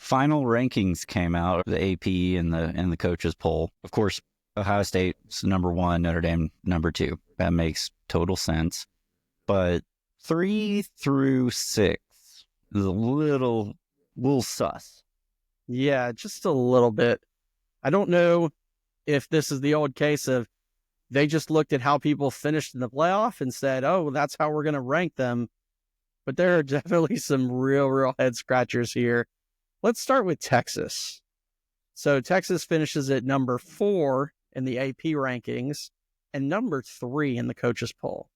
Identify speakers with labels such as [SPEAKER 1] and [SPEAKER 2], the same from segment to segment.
[SPEAKER 1] final rankings came out, the AP and the coaches poll. Of course, Ohio State's number one, Notre Dame number two. That makes total sense. But 3 through 6 is a little sus.
[SPEAKER 2] Yeah, just a little bit. I don't know if this is the old case of they just looked at how people finished in the playoff and said, oh, that's how we're going to rank them. But there are definitely some real head scratchers here. Let's start with Texas. So Texas finishes at number 4 in the AP rankings and number 3 in the coaches poll.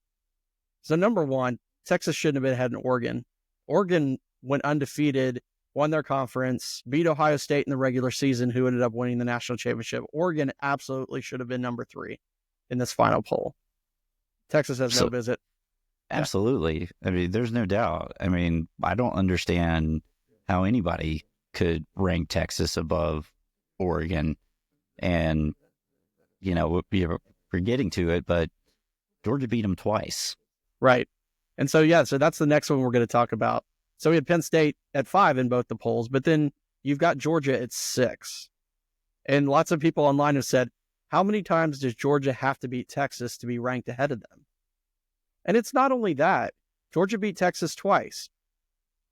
[SPEAKER 2] So number 1, Texas shouldn't have been ahead in Oregon. Oregon went undefeated, won their conference, beat Ohio State in the regular season, who ended up winning the national championship. Oregon absolutely should have been number 3 in this final poll. Texas has no visit.
[SPEAKER 1] Absolutely. Yeah. I mean, there's no doubt. I mean, I don't understand how anybody could rank Texas above Oregon. And, you know, we're getting to it, but Georgia beat them twice.
[SPEAKER 2] Right. And so, so that's the next one we're going to talk about. So we had Penn State at 5 in both the polls, but then you've got Georgia at 6. And lots of people online have said, how many times does Georgia have to beat Texas to be ranked ahead of them? And it's not only that. Georgia beat Texas twice.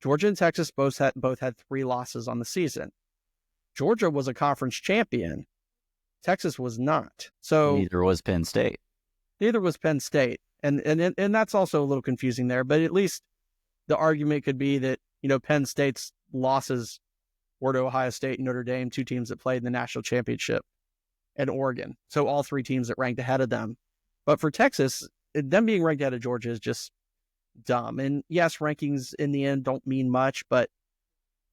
[SPEAKER 2] Georgia and Texas both had 3 losses on the season. Georgia was a conference champion. Texas was not. So
[SPEAKER 1] neither was Penn State.
[SPEAKER 2] Neither was Penn State. And that's also a little confusing there, but at least the argument could be that, you know, Penn State's losses were to Ohio State and Notre Dame, 2 teams that played in the national championship, and Oregon. So all 3 teams that ranked ahead of them. But for Texas, them being ranked ahead of Georgia is just dumb. And yes, rankings in the end don't mean much, but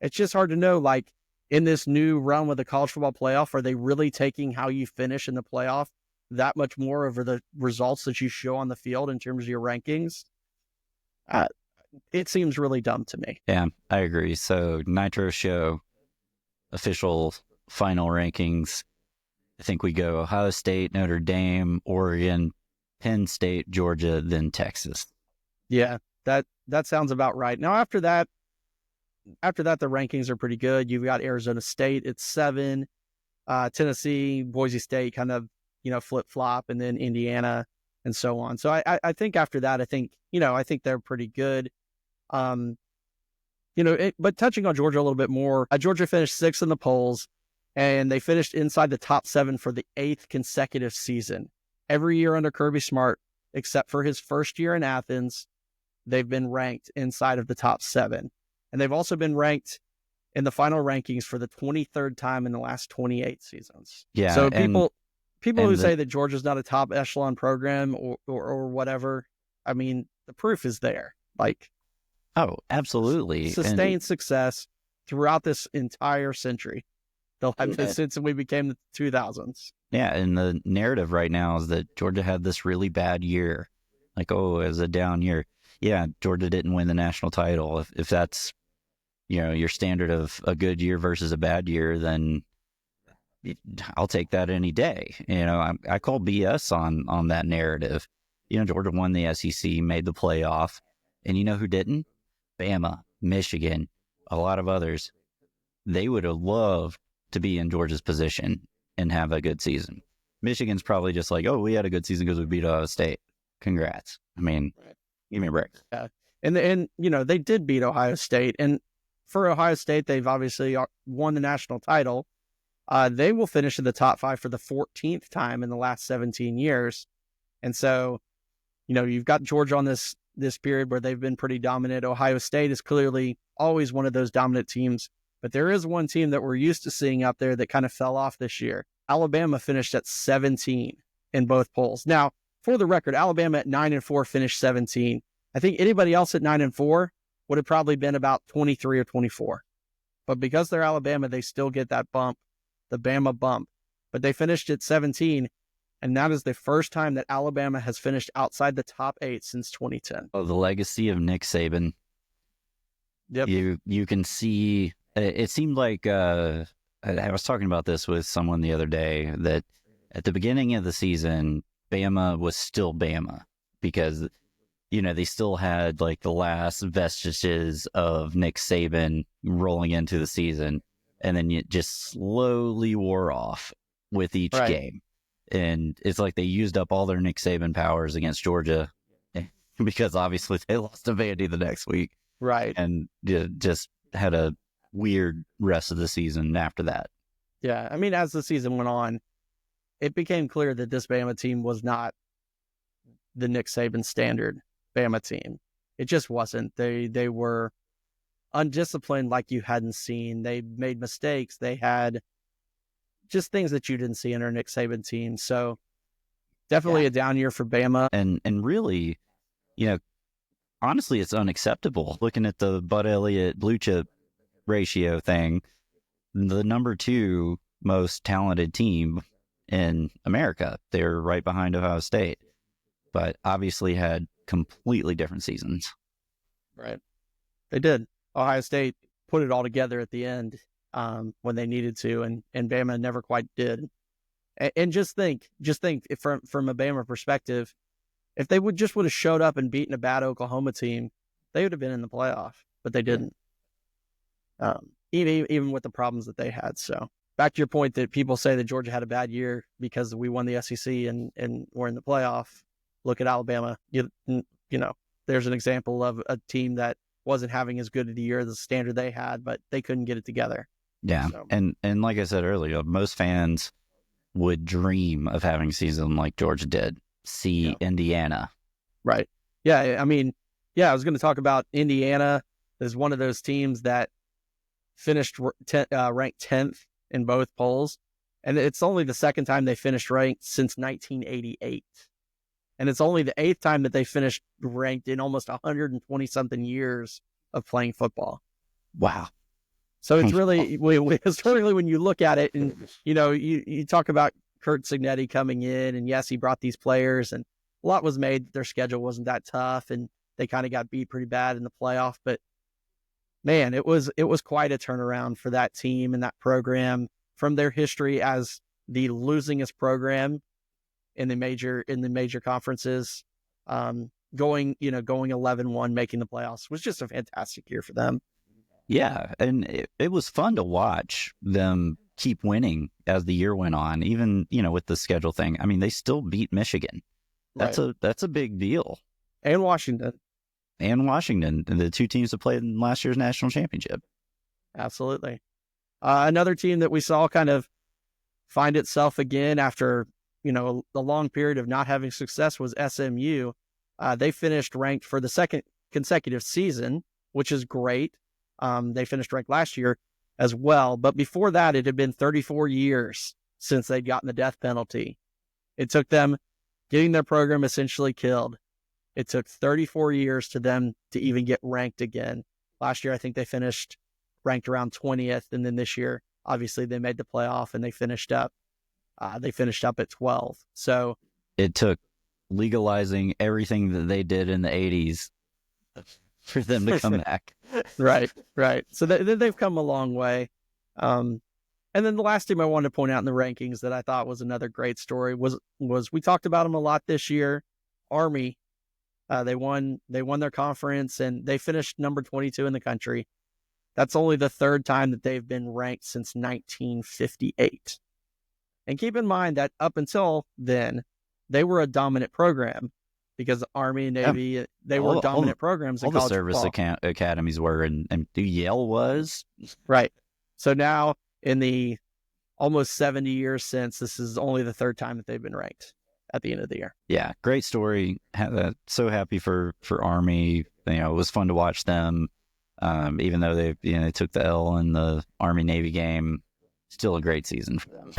[SPEAKER 2] it's just hard to know, like, in this new realm of the college football playoff, are they really taking how you finish in the playoff that much more over the results that you show on the field in terms of your rankings? It seems really dumb to me.
[SPEAKER 1] Yeah, I agree. So Nitro Show official final rankings. I think we go Ohio State, Notre Dame, Oregon, Penn State, Georgia, then Texas.
[SPEAKER 2] Yeah, that sounds about right. Now, after that, the rankings are pretty good. You've got Arizona State at 7, Tennessee, Boise State kind of, you know, flip-flop, and then Indiana and so on. So I think after that, I think they're pretty good. But touching on Georgia a little bit more, Georgia finished 6th in the polls, and they finished inside the top 7 for the 8th consecutive season. Every year under Kirby Smart, except for his first year in Athens, they've been ranked inside of the top 7. And they've also been ranked in the final rankings for the 23rd time in the last 28 seasons.
[SPEAKER 1] Yeah.
[SPEAKER 2] So people who say that Georgia's not a top echelon program or whatever, I mean, the proof is there. Like,
[SPEAKER 1] oh, absolutely.
[SPEAKER 2] Sustained success throughout this entire century. They'll have this since we became the 2000s.
[SPEAKER 1] Yeah, and the narrative right now is that Georgia had this really bad year. Like, oh, it was a down year. Yeah, Georgia didn't win the national title. If that's, you know, your standard of a good year versus a bad year, then I'll take that any day. You know, I call BS on that narrative. You know, Georgia won the SEC, made the playoff, and you know who didn't? Bama, Michigan, a lot of others. They would have loved to be in Georgia's position and have a good season. Michigan's probably just like, oh, we had a good season because we beat Ohio State. Congrats. I mean, give me a break.
[SPEAKER 2] Yeah. And you know, they did beat Ohio State. And for Ohio State, they've obviously won the national title. They will finish in the top 5 for the 14th time in the last 17 years. And so, you know, you've got Georgia on this period where they've been pretty dominant. Ohio State is clearly always one of those dominant teams. But there is one team that we're used to seeing out there that kind of fell off this year. Alabama finished at 17 in both polls. Now, for the record, Alabama at 9-4 finished 17. I think anybody else at 9-4 would have probably been about 23 or 24. But because they're Alabama, they still get that bump, the Bama bump. But they finished at 17, and that is the first time that Alabama has finished outside the top 8 since 2010.
[SPEAKER 1] Oh, the legacy of Nick Saban.
[SPEAKER 2] Yep.
[SPEAKER 1] You can see. It seemed like I was talking about this with someone the other day, that at the beginning of the season, Bama was still Bama because, you know, they still had like the last vestiges of Nick Saban rolling into the season. and then it just slowly wore off with each
[SPEAKER 2] Right.
[SPEAKER 1] game. And it's like they used up all their Nick Saban powers against Georgia because obviously they lost to Vandy the next week
[SPEAKER 2] Right.
[SPEAKER 1] and just had a weird rest of the season after that.
[SPEAKER 2] Yeah. I mean, as the season went on, it became clear that this Bama team was not the Nick Saban standard Bama team. It just wasn't. They were undisciplined like you hadn't seen. They made mistakes. They had just things that you didn't see in our Nick Saban team. So definitely a down year for Bama.
[SPEAKER 1] And really, honestly, it's unacceptable. Looking at the Bud Elliott blue chip ratio thing, the number 2 most talented team in America. They're right behind Ohio State, but obviously had completely different seasons.
[SPEAKER 2] Right. They did. Ohio State put it all together at the end when they needed to, and Bama never quite did. And just think if from a Bama perspective, if they would have showed up and beaten a bad Oklahoma team, they would have been in the playoff, but they didn't. Even with the problems that they had. So back to your point that people say that Georgia had a bad year because we won the SEC and we're in the playoff. Look at Alabama. You know, there's an example of a team that wasn't having as good of a year as the standard they had, but they couldn't get it together.
[SPEAKER 1] Yeah. So. And like I said earlier, most fans would dream of having a season like Georgia did. See Indiana.
[SPEAKER 2] Right. Yeah. I mean, I was going to talk about Indiana as one of those teams that finished ranked 10th in both polls. And it's only the second time they finished ranked since 1988. And it's only the 8th time that they finished ranked in almost 120-something years of playing football.
[SPEAKER 1] Wow.
[SPEAKER 2] So it's really, when you look at it and, you talk about Kurt Signetti coming in, and yes, he brought these players, and a lot was made that their schedule wasn't that tough, and they kind of got beat pretty bad in the playoff. But man, it was quite a turnaround for that team and that program from their history as the losingest program in the major conferences. Going 11-1, making the playoffs was just a fantastic year for them.
[SPEAKER 1] Yeah, and it was fun to watch them keep winning as the year went on, even, with the schedule thing. I mean, they still beat Michigan. That's a big deal.
[SPEAKER 2] And Washington.
[SPEAKER 1] The 2 teams that played in last year's national championship.
[SPEAKER 2] Absolutely. Another team that we saw kind of find itself again after, a long period of not having success was SMU. They finished ranked for the second consecutive season, which is great. They finished ranked last year as well. But before that, it had been 34 years since they'd gotten the death penalty. It took them getting their program essentially killed. It took 34 years to them to even get ranked again. Last year, I think they finished ranked around 20th. And then this year, obviously, they made the playoff and they finished up. At 12. So
[SPEAKER 1] it took legalizing everything that they did in the 80s for them to come back.
[SPEAKER 2] Right. So they've come a long way. And then the last team I wanted to point out in the rankings that I thought was another great story was we talked about them a lot this year. Army, they won their conference and they finished number 22 in the country. That's only the 3rd time that they've been ranked since 1958. And keep in mind that up until then, they were a dominant program because Army and Navy, they were dominant programs in college
[SPEAKER 1] football. All the service academies were, and Yale was.
[SPEAKER 2] Right. So now, in the almost 70 years since, this is only the 3rd time that they've been ranked at the end of the year.
[SPEAKER 1] Yeah, great story. So happy for Army. It was fun to watch them, even though they took the L in the Army-Navy game. Still a great season for them.